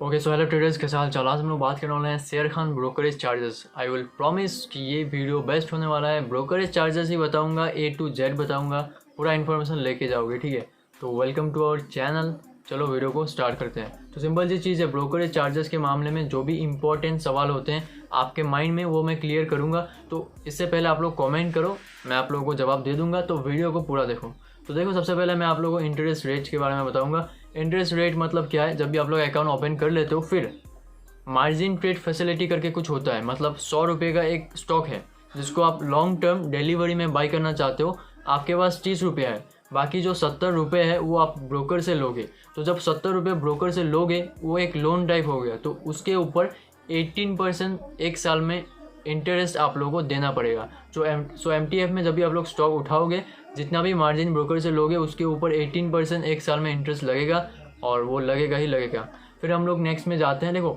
Okay so hello traders, कैसे हाल चाल। आज हम लोग बात करने वाले हैं शेर Khan brokerage charges. I will promise कि ये वीडियो बेस्ट होने वाला है। ब्रोकरेज चार्जेस ही बताऊंगा, A to Z बताऊंगा, पूरा इन्फॉर्मेशन लेके जाओगे, ठीक है। तो वेलकम टू आवर चैनल। चलो वीडियो को स्टार्ट करते हैं। तो सिंपल सी चीज़ है, ब्रोकरेज चार्जेस के मामले में जो भी इंपॉर्टेंट सवाल होते हैं आपके माइंड में, वो मैं क्लियर करूँगा। तो इससे पहले आप लोग कॉमेंट करो, मैं आप लोगों को जवाब दे दूँगा। तो वीडियो को पूरा देखो। तो देखो, सबसे पहले मैं आप लोगों को इंटरेस्ट रेट के बारे में बताऊँगा। इंटरेस्ट रेट मतलब क्या है, जब भी आप लोग अकाउंट ओपन कर लेते हो, फिर मार्जिन ट्रेड फैसिलिटी करके कुछ होता है। मतलब 100 रुपये का एक स्टॉक है जिसको आप लॉन्ग टर्म डिलीवरी में बाई करना चाहते हो। आपके पास 30 रुपये है, बाकी जो 70 रुपये है वो आप ब्रोकर से लोगे। तो जब 70 रुपये ब्रोकर से लोगे, वो एक लोन टाइप हो गया। तो उसके ऊपर 18% एक साल में इंटरेस्ट आप लोगों को देना पड़ेगा। सो MTF में जब भी आप लोग स्टॉक उठाओगे, जितना भी मार्जिन ब्रोकर से लोगे उसके ऊपर 18% एक साल में इंटरेस्ट लगेगा, और वो लगेगा ही लगेगा। फिर हम लोग नेक्स्ट में जाते हैं। देखो,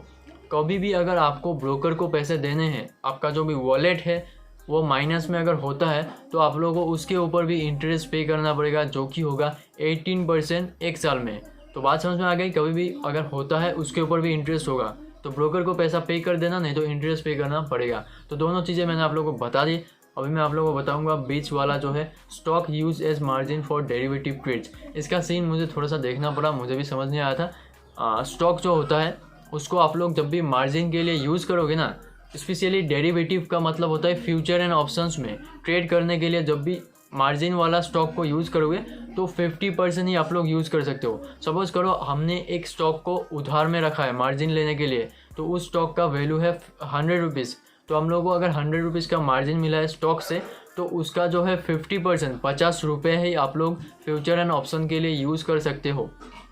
कभी भी अगर आपको ब्रोकर को पैसे देने हैं, आपका जो भी वॉलेट है वो माइनस में अगर होता है, तो आप लोगों को उसके ऊपर भी इंटरेस्ट पे करना पड़ेगा, जो कि होगा 18% एक साल में। तो बात समझ में आ गई। कभी भी अगर होता है उसके ऊपर भी इंटरेस्ट होगा, तो ब्रोकर को पैसा पे कर देना, नहीं तो इंटरेस्ट पे करना पड़ेगा। तो दोनों चीज़ें मैंने आप लोगों को बता दी। अभी मैं आप लोगों को बताऊंगा बीच वाला जो है, stock use as margin for derivative trades. इसका सीन मुझे थोड़ा सा देखना पड़ा, मुझे भी समझ नहीं आया था। स्टॉक जो होता है उसको आप लोग जब भी मार्जिन के लिए यूज़ करोगे ना, स्पेशली डेरिवेटिव का मतलब होता है फ्यूचर एंड ऑप्शंस में ट्रेड करने के लिए। जब भी मार्जिन वाला स्टॉक को यूज़ करोगे तो 50% ही आप लोग यूज़ कर सकते हो। सपोज करो हमने एक स्टॉक को उधार में रखा है मार्जिन लेने के लिए, तो उस स्टॉक का वैल्यू है 100 रुपीज़। तो हम लोग को अगर 100 रुपीज़ का मार्जिन मिला है स्टॉक से, तो उसका जो है 50% 50 रुपये ही आप लोग फ्यूचर एंड ऑप्शन के लिए यूज़ कर सकते हो।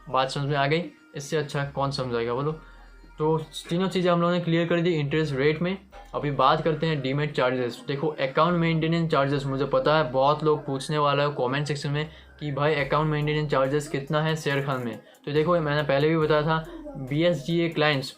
बात समझ में आ गई। इससे अच्छा कौन समझाएगा बोलो। तो तीनों चीज़ें हम लोगों ने क्लियर कर दी इंटरेस्ट रेट में। अभी बात करते हैं डीमेट चार्जेस। देखो, अकाउंट मेंटेनेंस चार्जेस, मुझे पता है बहुत लोग पूछने वाला है कमेंट सेक्शन में कि भाई अकाउंट मेंटेनेंस चार्जेस कितना है शेर खान में। तो देखो, मैंने पहले भी बताया था, BSDA क्लाइंट्स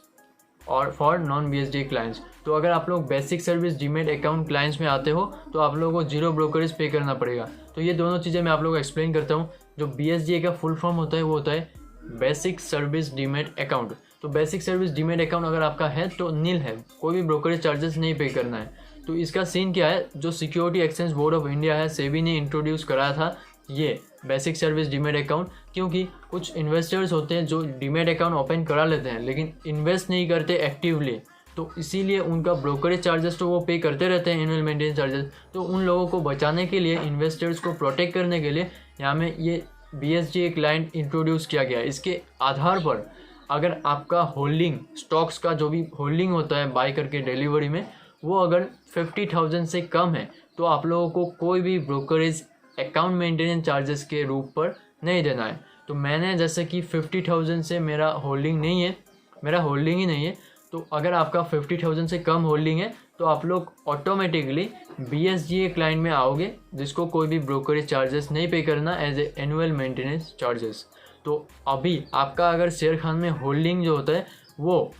और फॉर नॉन BSDA क्लाइंट्स। तो अगर आप लोग basic service demat account clients में आते हो, तो आप लोगों को 0 ब्रोकरेज पे करना पड़ेगा। तो ये दोनों चीज़ें मैं आप लोगों को एक्सप्लेन करता हूँ। जो BSDA का फुल फॉर्म होता है वो होता है बेसिक सर्विस डीमेट अकाउंट। तो बेसिक सर्विस डीमेट अकाउंट अगर आपका है तो नील है, कोई भी ब्रोकरेज चार्जेस नहीं पे करना है। तो इसका सीन क्या है, जो security exchange board of India है, सेबी ने इंट्रोड्यूस कराया था ये बेसिक सर्विस डीमेट अकाउंट। क्योंकि कुछ इन्वेस्टर्स होते हैं जो डीमेट अकाउंट ओपन करा लेते हैं लेकिन इन्वेस्ट नहीं करते एक्टिवली, तो इसीलिए उनका ब्रोकरेज चार्जेस तो वो पे करते रहते हैं, एनुअल मेंटेनेंस चार्जेस। तो उन लोगों को बचाने के लिए, इन्वेस्टर्स को प्रोटेक्ट करने के लिए यहाँ में ये BSDA क्लाइंट इंट्रोड्यूस किया गया। इसके आधार पर अगर आपका होल्डिंग, स्टॉक्स का जो भी होल्डिंग होता है बाई करके डिलीवरी में, वो अगर 50,000 से कम है, तो आप लोगों को कोई भी ब्रोकरेज अकाउंट मेंटेनेंस चार्जेस के रूप पर नहीं देना है। तो मैंने जैसे कि 50,000 से मेरा होल्डिंग नहीं है, मेरा होल्डिंग ही नहीं है, तो अगर आपका 50,000 से कम होल्डिंग है, तो आप लोग ऑटोमेटिकली BSDA क्लाइंट में आओगे, जिसको कोई भी ब्रोकरेज चार्जेस नहीं पे करना as a annual maintenance charges. तो अभी आपका अगर शेर खान में होल्डिंग जो होता है वो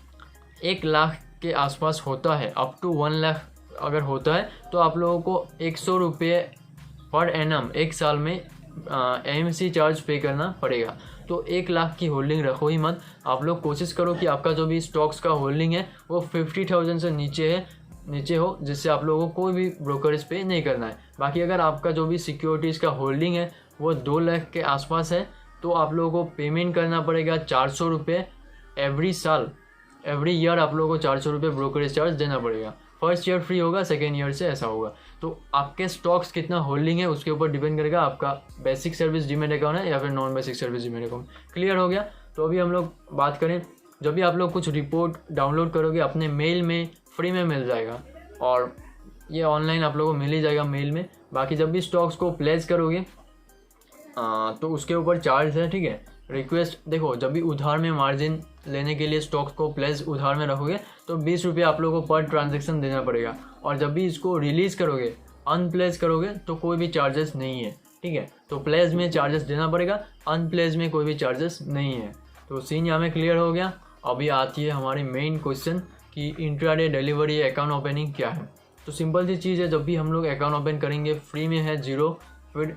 1 लाख के आसपास होता है, अप टू 1 लाख अगर होता है, तो आप लोगों को 100 रुपये पर एनम एक साल में AMC चार्ज पे करना पड़ेगा। तो 1 लाख की होल्डिंग रखो ही मत। आप लोग कोशिश करो कि आपका जो भी स्टॉक्स का होल्डिंग है वो 50,000 से नीचे हो, जिससे आप लोगों को कोई भी ब्रोकरेज पे नहीं करना है। बाकी अगर आपका जो भी सिक्योरिटीज़ का होल्डिंग है वो 2 लाख के आसपास है, तो आप लोगों को पेमेंट करना पड़ेगा 400 रुपये एवरी साल। एवरी ईयर आप लोगों को 400 रुपये ब्रोकरेज चार्ज देना पड़ेगा। फर्स्ट ईयर फ्री होगा, सेकेंड ईयर से ऐसा होगा। तो आपके स्टॉक्स कितना होल्डिंग है उसके ऊपर डिपेंड करेगा आपका बेसिक सर्विस डीमेट अकाउंट है या फिर non basic service demat account. Clear हो गया। तो अभी हम लोग बात करें, जब भी आप लोग कुछ रिपोर्ट डाउनलोड करोगे अपने मेल में, फ्री में मिल जाएगा, और ये ऑनलाइन आप लोगों को मिल ही जाएगा मेल में। बाकी जब भी स्टॉक्स को प्लेस करोगे तो उसके ऊपर चार्ज है, ठीक है। रिक्वेस्ट, देखो, जब भी उधार में मार्जिन लेने के लिए स्टॉक्स को प्लेस उधार में रखोगे तो 20 रुपये आप लोगों को पर ट्रांजेक्शन देना पड़ेगा। और जब भी इसको रिलीज़ करोगे, अनप्लेस करोगे, तो कोई भी चार्जेस नहीं है, ठीक है। तो प्लेस में चार्जेस देना पड़ेगा, अनप्लेस में कोई भी चार्जेस नहीं है। तो सीन यहाँ में क्लियर हो गया। अभी आती है हमारी मेन क्वेश्चन कि इंट्राडे डिलीवरी अकाउंट ओपनिंग क्या है। तो सिंपल सी चीज़ है, जब भी हम लोग अकाउंट ओपन करेंगे, फ्री में है 0, फिर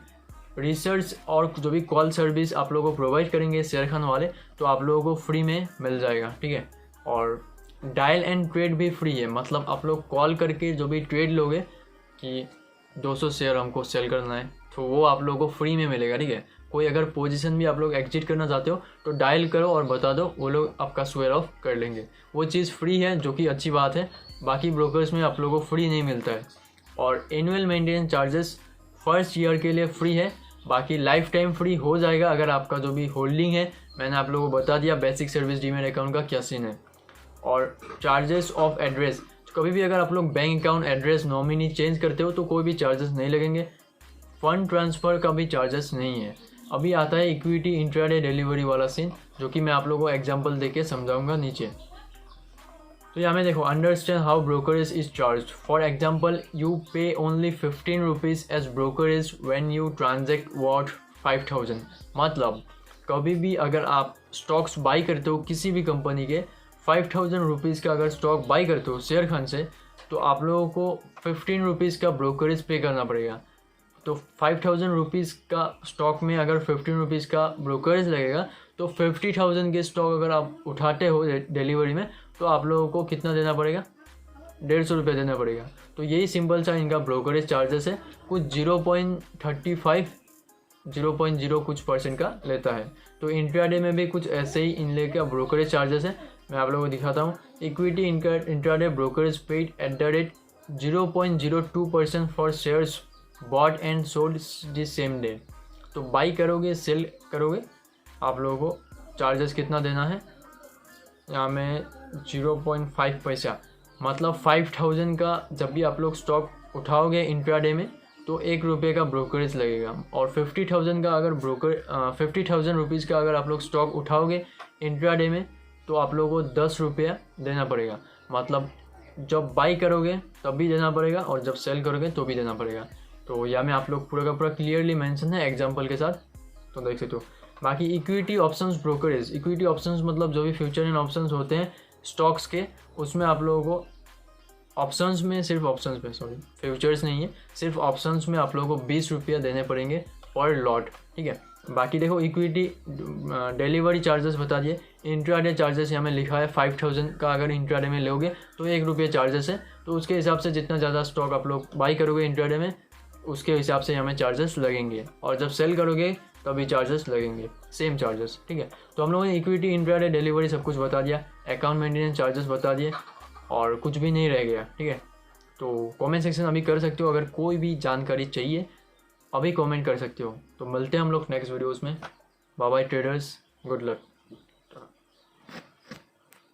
रिसर्च और जो भी कॉल सर्विस आप लोगों को प्रोवाइड करेंगे शेयर खान वाले, तो आप लोगों को फ्री में मिल जाएगा, ठीक है। और डायल एंड ट्रेड भी फ्री है, मतलब आप लोग कॉल करके जो भी ट्रेड लोगे कि 200 शेयर हमको सेल करना है, तो वो आप लोगों को फ्री में मिलेगा, ठीक है। कोई अगर पोजीशन भी आप लोग एग्जिट करना चाहते हो तो डायल करो और बता दो, वो लोग आपका स्क्वेयर ऑफ कर लेंगे। वो चीज़ फ्री है, जो कि अच्छी बात है। बाकी ब्रोकर्स में आप लोगों को फ्री नहीं मिलता है। और annual maintenance charges first year के लिए फ्री है, बाकी लाइफ टाइम फ्री हो जाएगा अगर आपका जो भी होल्डिंग है। मैंने आप लोगों को बता दिया बेसिक सर्विस डीमैट अकाउंट का क्या सीन है। और चार्जेस ऑफ एड्रेस, कभी भी अगर आप लोग bank account address nominee change करते हो तो कोई भी चार्जेस नहीं लगेंगे। फंड ट्रांसफ़र का भी चार्जेस नहीं है। अभी आता है इक्विटी इंट्राडे डिलीवरी वाला सीन, जो कि मैं आप लोगों को एग्जांपल देके समझाऊंगा नीचे। तो यहाँ में देखो, understand how brokerage is charge. For example, you pay only 15 rupees as brokerage when you transact worth 5000। मतलब कभी भी अगर आप स्टॉक्स बाई करते हो किसी भी कंपनी के, 5000 रुपीज़ का अगर स्टॉक बाई करते हो शेयर खान से, तो आप लोगों को 15 रुपीज़ का ब्रोकरेज पे करना पड़ेगा। तो 5000 रुपीज़ का स्टॉक में अगर 15 रुपीज़ का ब्रोकरेज लगेगा, तो 50,000 के स्टॉक अगर आप उठाते हो डिलीवरी में, तो आप लोगों को कितना देना पड़ेगा? 150 रुपये देना पड़ेगा। तो यही सिंपल सा इनका ब्रोकरेज चार्जेस है। कुछ 0.35 0.0 कुछ % का लेता है। तो इंट्राडे में भी कुछ ऐसे ही इन का ब्रोकरेज चार्जेस है। मैं आप लोगों को दिखाता हूँ। Equity intraday brokerage paid at the rate 0.02% for shares bot and sold the same day. तो बाई करोगे सेल करोगे, आप लोगों को चार्जेस कितना देना है? यहाँ में 0.5 पैसा, मतलब 5000 का जब भी आप लोग स्टॉक उठाओगे इंट्राडे में, तो 1 रुपये का ब्रोकरेज लगेगा। और 50,000 का अगर 50,000 रुपीज़ का अगर आप लोग स्टॉक उठाओगे इंट्राडे में, तो आप लोगों को 10 रुपया देना पड़ेगा। मतलब जब बाई करोगे तब भी देना पड़ेगा और जब सेल करोगे तो भी देना पड़ेगा। तो यहाँ में आप लोग पूरा का पूरा क्लियरली मेंशन है एग्जांपल के साथ, तो देख सकते हो। बाकी equity options brokerage, equity options मतलब जो भी फ्यूचर एंड ऑप्शंस होते हैं स्टॉक्स के, उसमें आप लोगों को ऑप्शंस में फ्यूचर्स नहीं है, सिर्फ ऑप्शंस में आप लोगों को 20 रुपया देने पड़ेंगे पर लॉट, ठीक है। बाकी देखो, इक्विटी डिलीवरी चार्जेस बता दिए। इंट्राडे चार्जेस यहाँ में लिखा है 5000 का अगर इंट्राडे में लोगे तो 1 रुपये चार्जेस है। तो उसके हिसाब से जितना ज़्यादा स्टॉक आप लोग बाई करोगे इंट्राडे में, उसके हिसाब से हमें चार्जेस लगेंगे। और जब सेल करोगे तभी चार्जेस लगेंगे, सेम चार्जेस, ठीक है। तो हम लोगों ने इक्विटी इंट्राडे डिलीवरी सब कुछ बता दिया, अकाउंट मेंटेनेंस चार्जेस बता दिए, और कुछ भी नहीं रह गया, ठीक है। तो कमेंट सेक्शन अभी कर सकते हो, अगर कोई भी जानकारी चाहिए अभी कमेंट कर सकते हो। तो मिलते हैं हम लोग नेक्स्ट वीडियोज़ में। Bye bye traders, good luck.